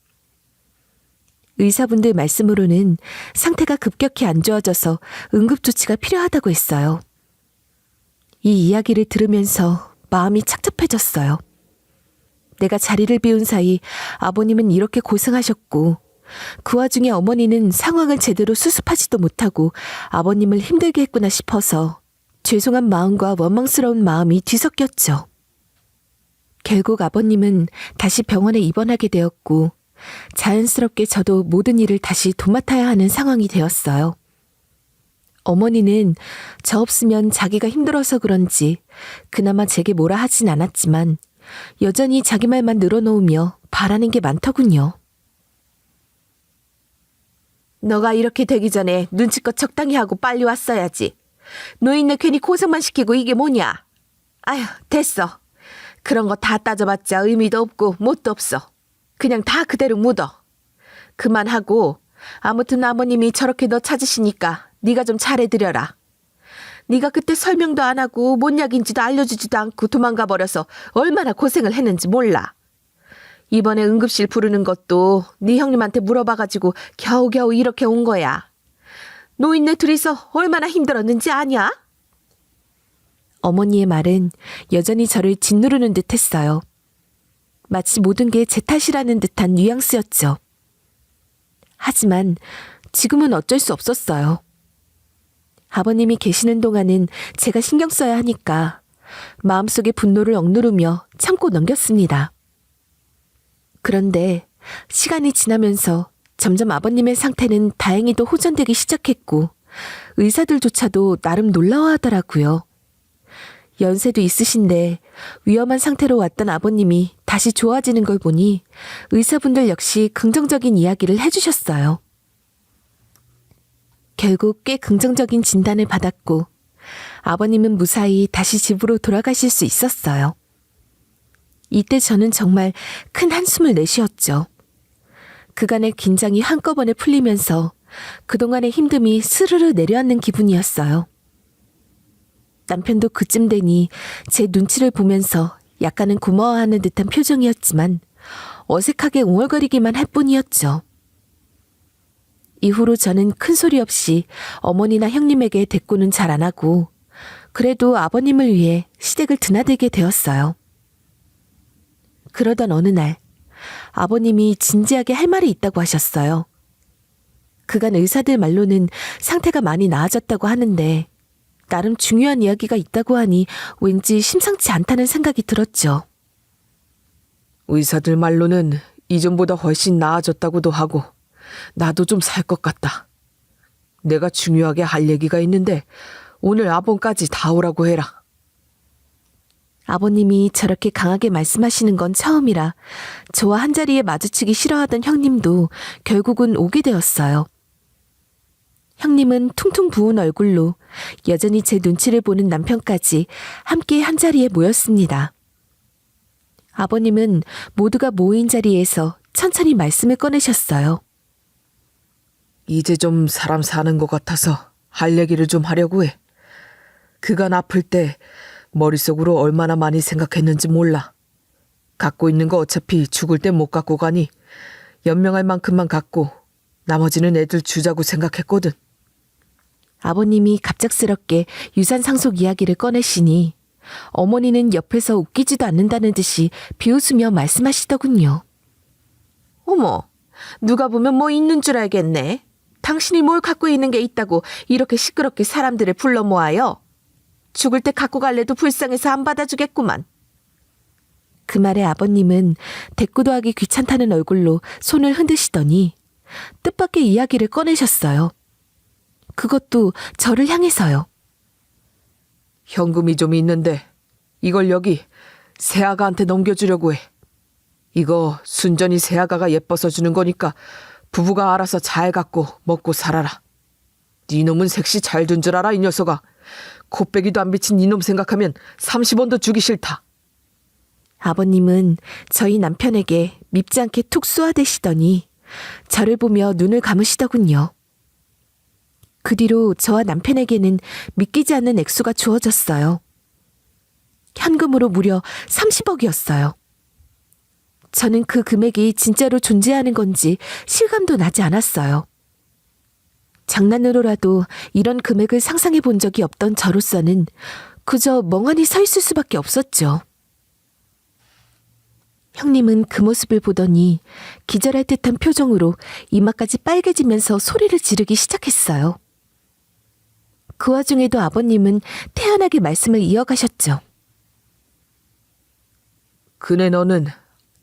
의사분들 말씀으로는 상태가 급격히 안 좋아져서 응급조치가 필요하다고 했어요. 이 이야기를 들으면서 마음이 착잡해졌어요. 내가 자리를 비운 사이 아버님은 이렇게 고생하셨고 그 와중에 어머니는 상황을 제대로 수습하지도 못하고 아버님을 힘들게 했구나 싶어서 죄송한 마음과 원망스러운 마음이 뒤섞였죠. 결국 아버님은 다시 병원에 입원하게 되었고 자연스럽게 저도 모든 일을 다시 도맡아야 하는 상황이 되었어요. 어머니는 저 없으면 자기가 힘들어서 그런지 그나마 제게 뭐라 하진 않았지만 여전히 자기 말만 늘어놓으며 바라는 게 많더군요. 너가 이렇게 되기 전에 눈치껏 적당히 하고 빨리 왔어야지. 노인네 괜히 고생만 시키고 이게 뭐냐. 아휴, 됐어. 그런 거 다 따져봤자 의미도 없고 뭣도 없어. 그냥 다 그대로 묻어. 그만하고 아무튼 아버님이 저렇게 너 찾으시니까 네가 좀 잘해드려라. 네가 그때 설명도 안 하고 뭔 약인지도 알려주지도 않고 도망가 버려서 얼마나 고생을 했는지 몰라. 이번에 응급실 부르는 것도 네 형님한테 물어봐가지고 겨우겨우 이렇게 온 거야. 노인네 둘이서 얼마나 힘들었는지 아냐? 어머니의 말은 여전히 저를 짓누르는 듯 했어요. 마치 모든 게 제 탓이라는 듯한 뉘앙스였죠. 하지만 지금은 어쩔 수 없었어요. 아버님이 계시는 동안은 제가 신경 써야 하니까 마음속의 분노를 억누르며 참고 넘겼습니다. 그런데 시간이 지나면서 점점 아버님의 상태는 다행히도 호전되기 시작했고 의사들조차도 나름 놀라워하더라고요. 연세도 있으신데 위험한 상태로 왔던 아버님이 다시 좋아지는 걸 보니 의사분들 역시 긍정적인 이야기를 해주셨어요. 결국 꽤 긍정적인 진단을 받았고 아버님은 무사히 다시 집으로 돌아가실 수 있었어요. 이때 저는 정말 큰 한숨을 내쉬었죠. 그간의 긴장이 한꺼번에 풀리면서 그동안의 힘듦이 스르르 내려앉는 기분이었어요. 남편도 그쯤 되니 제 눈치를 보면서 약간은 고마워하는 듯한 표정이었지만 어색하게 웅얼거리기만 할 뿐이었죠. 이후로 저는 큰 소리 없이 어머니나 형님에게 대꾸는 잘 안 하고 그래도 아버님을 위해 시댁을 드나들게 되었어요. 그러던 어느 날 아버님이 진지하게 할 말이 있다고 하셨어요. 그간 의사들 말로는 상태가 많이 나아졌다고 하는데 나름 중요한 이야기가 있다고 하니 왠지 심상치 않다는 생각이 들었죠. 의사들 말로는 이전보다 훨씬 나아졌다고도 하고 나도 좀 살 것 같다. 내가 중요하게 할 얘기가 있는데 오늘 아범까지 다 오라고 해라. 아버님이 저렇게 강하게 말씀하시는 건 처음이라 저와 한자리에 마주치기 싫어하던 형님도 결국은 오게 되었어요. 형님은 퉁퉁 부은 얼굴로 여전히 제 눈치를 보는 남편까지 함께 한자리에 모였습니다. 아버님은 모두가 모인 자리에서 천천히 말씀을 꺼내셨어요. 이제 좀 사람 사는 것 같아서 할 얘기를 좀 하려고 해. 그간 아플 때 머릿속으로 얼마나 많이 생각했는지 몰라. 갖고 있는 거 어차피 죽을 때 못 갖고 가니 연명할 만큼만 갖고 나머지는 애들 주자고 생각했거든. 아버님이 갑작스럽게 유산 상속 이야기를 꺼내시니 어머니는 옆에서 웃기지도 않는다는 듯이 비웃으며 말씀하시더군요. 어머, 누가 보면 뭐 있는 줄 알겠네. 당신이 뭘 갖고 있는 게 있다고 이렇게 시끄럽게 사람들을 불러 모아요. 죽을 때 갖고 갈래도 불쌍해서 안 받아주겠구만. 그 말에 아버님은 대꾸도 하기 귀찮다는 얼굴로 손을 흔드시더니 뜻밖의 이야기를 꺼내셨어요. 그것도 저를 향해서요. 현금이 좀 있는데 이걸 여기 새아가한테 넘겨주려고 해. 이거 순전히 새아가가 예뻐서 주는 거니까 부부가 알아서 잘 갖고 먹고 살아라. 네 놈은 색시 잘 둔 줄 알아, 이 녀석아. 코빼기도 안 비친 네 놈 생각하면 30원도 주기 싫다. 아버님은 저희 남편에게 밉지 않게 툭 쏘아대시더니 저를 보며 눈을 감으시더군요. 그 뒤로 저와 남편에게는 믿기지 않는 액수가 주어졌어요. 현금으로 무려 30억이었어요. 저는 그 금액이 진짜로 존재하는 건지 실감도 나지 않았어요. 장난으로라도 이런 금액을 상상해 본 적이 없던 저로서는 그저 멍하니 서 있을 수밖에 없었죠. 형님은 그 모습을 보더니 기절할 듯한 표정으로 이마까지 빨개지면서 소리를 지르기 시작했어요. 그 와중에도 아버님은 태연하게 말씀을 이어가셨죠. 그네 너는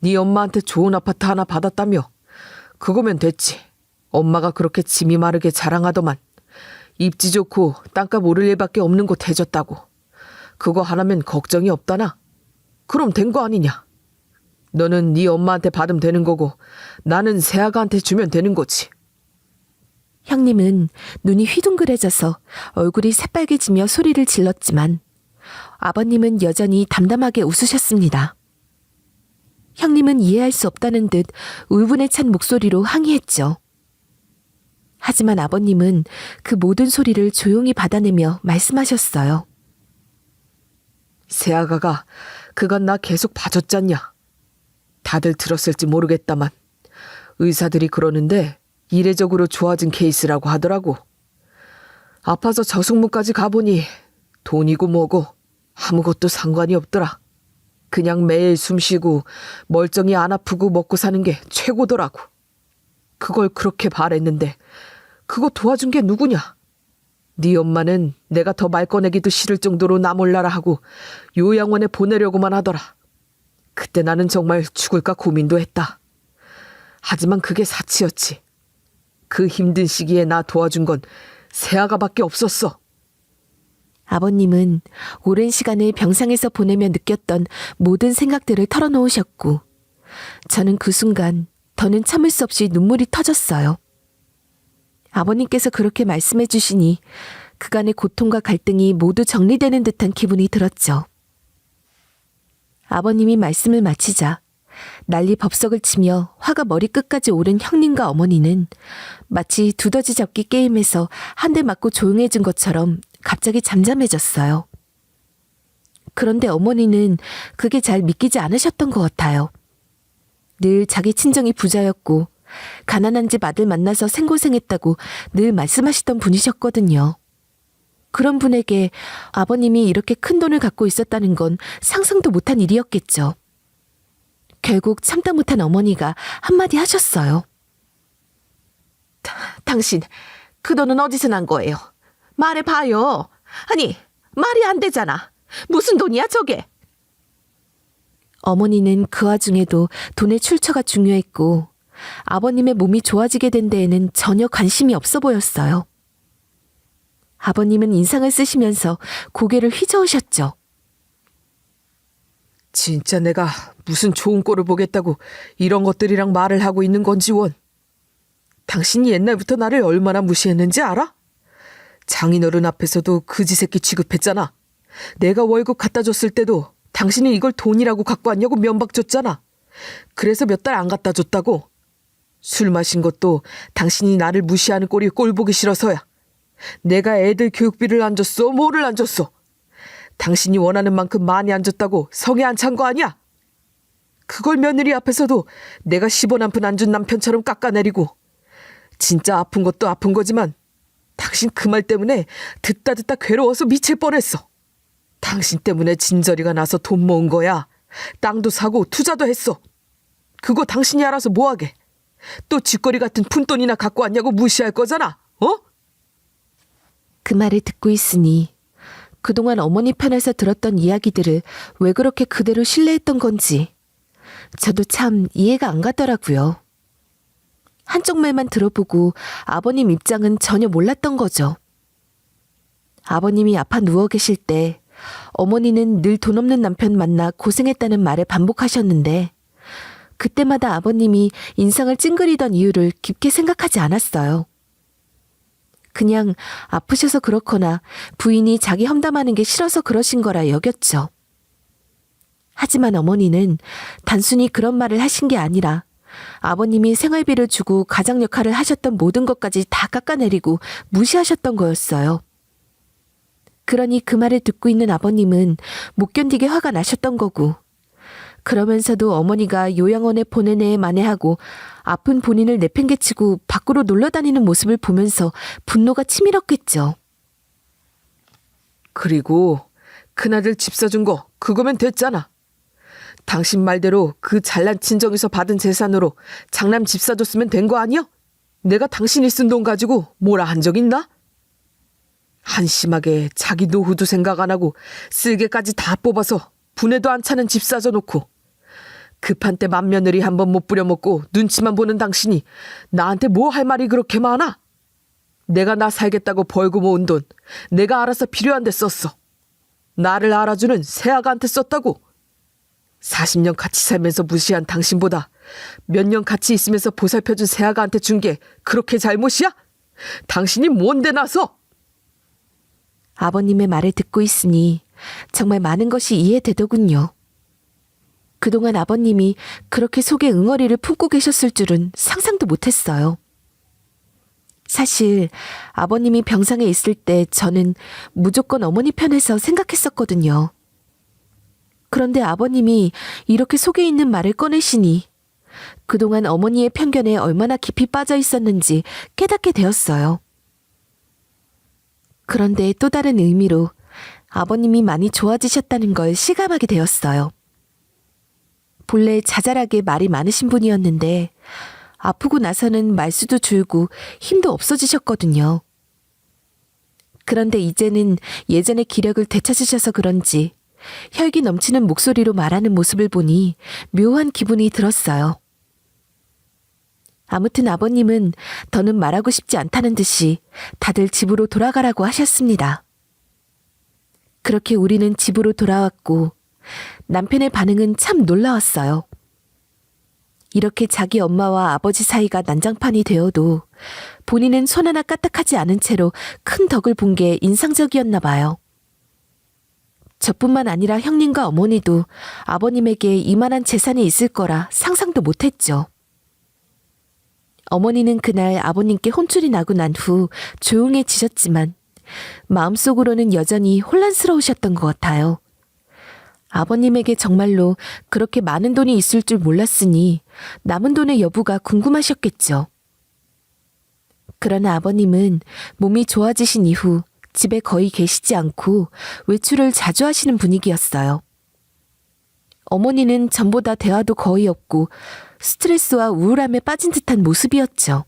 네 엄마한테 좋은 아파트 하나 받았다며. 그거면 됐지. 엄마가 그렇게 짐이 마르게 자랑하더만. 입지 좋고 땅값 오를 일밖에 없는 곳 해줬다고. 그거 하나면 걱정이 없다나? 그럼 된 거 아니냐? 너는 네 엄마한테 받으면 되는 거고 나는 새아가한테 주면 되는 거지. 형님은 눈이 휘둥그레져서 얼굴이 새빨개지며 소리를 질렀지만 아버님은 여전히 담담하게 웃으셨습니다. 형님은 이해할 수 없다는 듯 울분에 찬 목소리로 항의했죠. 하지만 아버님은 그 모든 소리를 조용히 받아내며 말씀하셨어요. 새아가가 그간 나 계속 봐줬잖냐. 다들 들었을지 모르겠다만 의사들이 그러는데 이례적으로 좋아진 케이스라고 하더라고. 아파서 저승무까지 가보니 돈이고 뭐고 아무것도 상관이 없더라. 그냥 매일 숨쉬고 멀쩡히 안 아프고 먹고 사는 게 최고더라고. 그걸 그렇게 바랬는데 그거 도와준 게 누구냐? 네 엄마는 내가 더 말 꺼내기도 싫을 정도로 나 몰라라 하고 요양원에 보내려고만 하더라. 그때 나는 정말 죽을까 고민도 했다. 하지만 그게 사치였지. 그 힘든 시기에 나 도와준 건 새아가밖에 없었어. 아버님은 오랜 시간을 병상에서 보내며 느꼈던 모든 생각들을 털어놓으셨고 저는 그 순간 더는 참을 수 없이 눈물이 터졌어요. 아버님께서 그렇게 말씀해 주시니 그간의 고통과 갈등이 모두 정리되는 듯한 기분이 들었죠. 아버님이 말씀을 마치자 난리 법석을 치며 화가 머리끝까지 오른 형님과 어머니는 마치 두더지 잡기 게임에서 한 대 맞고 조용해진 것처럼 갑자기 잠잠해졌어요. 그런데 어머니는 그게 잘 믿기지 않으셨던 것 같아요. 늘 자기 친정이 부자였고 가난한 집 아들 만나서 생고생했다고 늘 말씀하시던 분이셨거든요. 그런 분에게 아버님이 이렇게 큰 돈을 갖고 있었다는 건 상상도 못한 일이었겠죠. 결국 참다 못한 어머니가 한마디 하셨어요. 당신, 그 돈은 어디서 난 거예요? 말해봐요. 아니, 말이 안 되잖아. 무슨 돈이야, 저게? 어머니는 그 와중에도 돈의 출처가 중요했고 아버님의 몸이 좋아지게 된 데에는 전혀 관심이 없어 보였어요. 아버님은 인상을 쓰시면서 고개를 휘저으셨죠. 진짜 내가 무슨 좋은 꼴을 보겠다고 이런 것들이랑 말을 하고 있는 건지 원. 당신이 옛날부터 나를 얼마나 무시했는지 알아? 장인어른 앞에서도 그지 새끼 취급했잖아. 내가 월급 갖다 줬을 때도 당신이 이걸 돈이라고 갖고 왔냐고 면박 줬잖아. 그래서 몇 달 안 갖다 줬다고. 술 마신 것도 당신이 나를 무시하는 꼴이 꼴 보기 싫어서야. 내가 애들 교육비를 안 줬어? 뭐를 안 줬어? 당신이 원하는 만큼 많이 안 줬다고 성에 안 찬 거 아니야? 그걸 며느리 앞에서도 내가 10원 한 푼 안 준 남편처럼 깎아내리고. 진짜 아픈 것도 아픈 거지만 당신 그 말 때문에 듣다 괴로워서 미칠 뻔했어. 당신 때문에 진저리가 나서 돈 모은 거야. 땅도 사고 투자도 했어. 그거 당신이 알아서 뭐하게. 또 쥐꼬리 같은 푼돈이나 갖고 왔냐고 무시할 거잖아. 어? 그 말을 듣고 있으니 그동안 어머니 편에서 들었던 이야기들을 왜 그렇게 그대로 신뢰했던 건지 저도 참 이해가 안 가더라고요. 한쪽 말만 들어보고 아버님 입장은 전혀 몰랐던 거죠. 아버님이 아파 누워 계실 때 어머니는 늘 돈 없는 남편 만나 고생했다는 말을 반복하셨는데 그때마다 아버님이 인상을 찡그리던 이유를 깊게 생각하지 않았어요. 그냥 아프셔서 그렇거나 부인이 자기 험담하는 게 싫어서 그러신 거라 여겼죠. 하지만 어머니는 단순히 그런 말을 하신 게 아니라 아버님이 생활비를 주고 가장 역할을 하셨던 모든 것까지 다 깎아내리고 무시하셨던 거였어요. 그러니 그 말을 듣고 있는 아버님은 못 견디게 화가 나셨던 거고 그러면서도 어머니가 요양원에 보내내 만회하고 아픈 본인을 내팽개치고 밖으로 놀러 다니는 모습을 보면서 분노가 치밀었겠죠. 그리고 큰아들 집 사준 거 그거면 됐잖아. 당신 말대로 그 잘난 친정에서 받은 재산으로 장남 집 사줬으면 된 거 아니야? 내가 당신이 쓴 돈 가지고 뭐라 한 적 있나? 한심하게 자기 노후도 생각 안 하고 쓸개까지 다 뽑아서 분해도 안 차는 집 사줘놓고 급한 때 맏며느리 한번 못 부려먹고 눈치만 보는 당신이 나한테 뭐 할 말이 그렇게 많아? 내가 나 살겠다고 벌고 모은 돈 내가 알아서 필요한 데 썼어. 나를 알아주는 새아가한테 썼다고. 40년 같이 살면서 무시한 당신보다 몇 년 같이 있으면서 보살펴준 새아가한테 준 게 그렇게 잘못이야? 당신이 뭔데 나서? 아버님의 말을 듣고 있으니 정말 많은 것이 이해되더군요. 그동안 아버님이 그렇게 속에 응어리를 품고 계셨을 줄은 상상도 못했어요. 사실 아버님이 병상에 있을 때 저는 무조건 어머니 편에서 생각했었거든요. 그런데 아버님이 이렇게 속에 있는 말을 꺼내시니 그동안 어머니의 편견에 얼마나 깊이 빠져 있었는지 깨닫게 되었어요. 그런데 또 다른 의미로 아버님이 많이 좋아지셨다는 걸 실감하게 되었어요. 본래 자잘하게 말이 많으신 분이었는데 아프고 나서는 말수도 줄고 힘도 없어지셨거든요. 그런데 이제는 예전의 기력을 되찾으셔서 그런지 혈기 넘치는 목소리로 말하는 모습을 보니 묘한 기분이 들었어요. 아무튼 아버님은 더는 말하고 싶지 않다는 듯이 다들 집으로 돌아가라고 하셨습니다. 그렇게 우리는 집으로 돌아왔고 남편의 반응은 참 놀라웠어요. 이렇게 자기 엄마와 아버지 사이가 난장판이 되어도 본인은 손 하나 까딱하지 않은 채로 큰 덕을 본 게 인상적이었나 봐요. 저뿐만 아니라 형님과 어머니도 아버님에게 이만한 재산이 있을 거라 상상도 못했죠. 어머니는 그날 아버님께 혼쭐이 나고 난 후 조용해지셨지만 마음속으로는 여전히 혼란스러우셨던 것 같아요. 아버님에게 정말로 그렇게 많은 돈이 있을 줄 몰랐으니 남은 돈의 여부가 궁금하셨겠죠. 그러나 아버님은 몸이 좋아지신 이후 집에 거의 계시지 않고 외출을 자주 하시는 분위기였어요. 어머니는 전보다 대화도 거의 없고 스트레스와 우울함에 빠진 듯한 모습이었죠.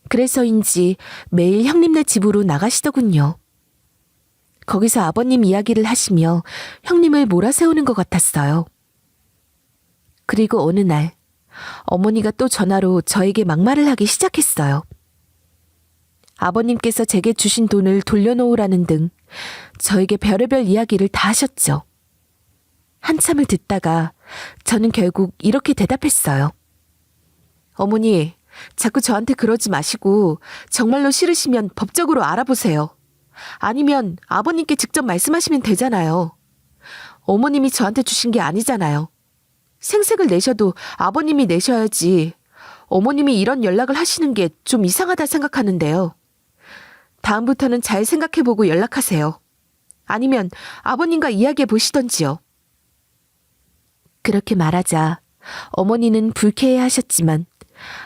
그래서인지 매일 형님네 집으로 나가시더군요. 거기서 아버님 이야기를 하시며 형님을 몰아세우는 것 같았어요. 그리고 어느 날 어머니가 또 전화로 저에게 막말을 하기 시작했어요. 아버님께서 제게 주신 돈을 돌려놓으라는 등 저에게 별의별 이야기를 다 하셨죠. 한참을 듣다가 저는 결국 이렇게 대답했어요. 어머니, 자꾸 저한테 그러지 마시고 정말로 싫으시면 법적으로 알아보세요. 아니면 아버님께 직접 말씀하시면 되잖아요. 어머님이 저한테 주신 게 아니잖아요. 생색을 내셔도 아버님이 내셔야지. 어머님이 이런 연락을 하시는 게 좀 이상하다 생각하는데요. 다음부터는 잘 생각해보고 연락하세요. 아니면 아버님과 이야기해 보시던지요. 그렇게 말하자 어머니는 불쾌해 하셨지만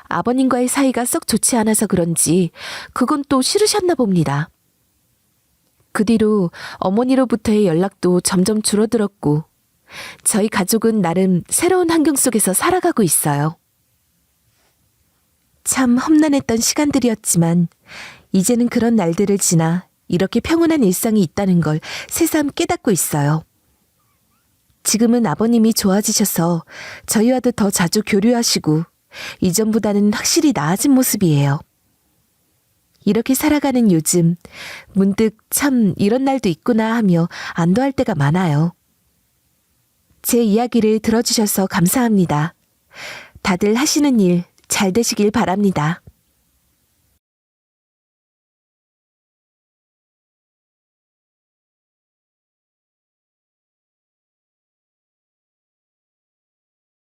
아버님과의 사이가 썩 좋지 않아서 그런지 그건 또 싫으셨나 봅니다. 그 뒤로 어머니로부터의 연락도 점점 줄어들었고 저희 가족은 나름 새로운 환경 속에서 살아가고 있어요. 참 험난했던 시간들이었지만 이제는 그런 날들을 지나 이렇게 평온한 일상이 있다는 걸 새삼 깨닫고 있어요. 지금은 아버님이 좋아지셔서 저희와도 더 자주 교류하시고 이전보다는 확실히 나아진 모습이에요. 이렇게 살아가는 요즘 문득 참 이런 날도 있구나 하며 안도할 때가 많아요. 제 이야기를 들어주셔서 감사합니다. 다들 하시는 일 잘 되시길 바랍니다.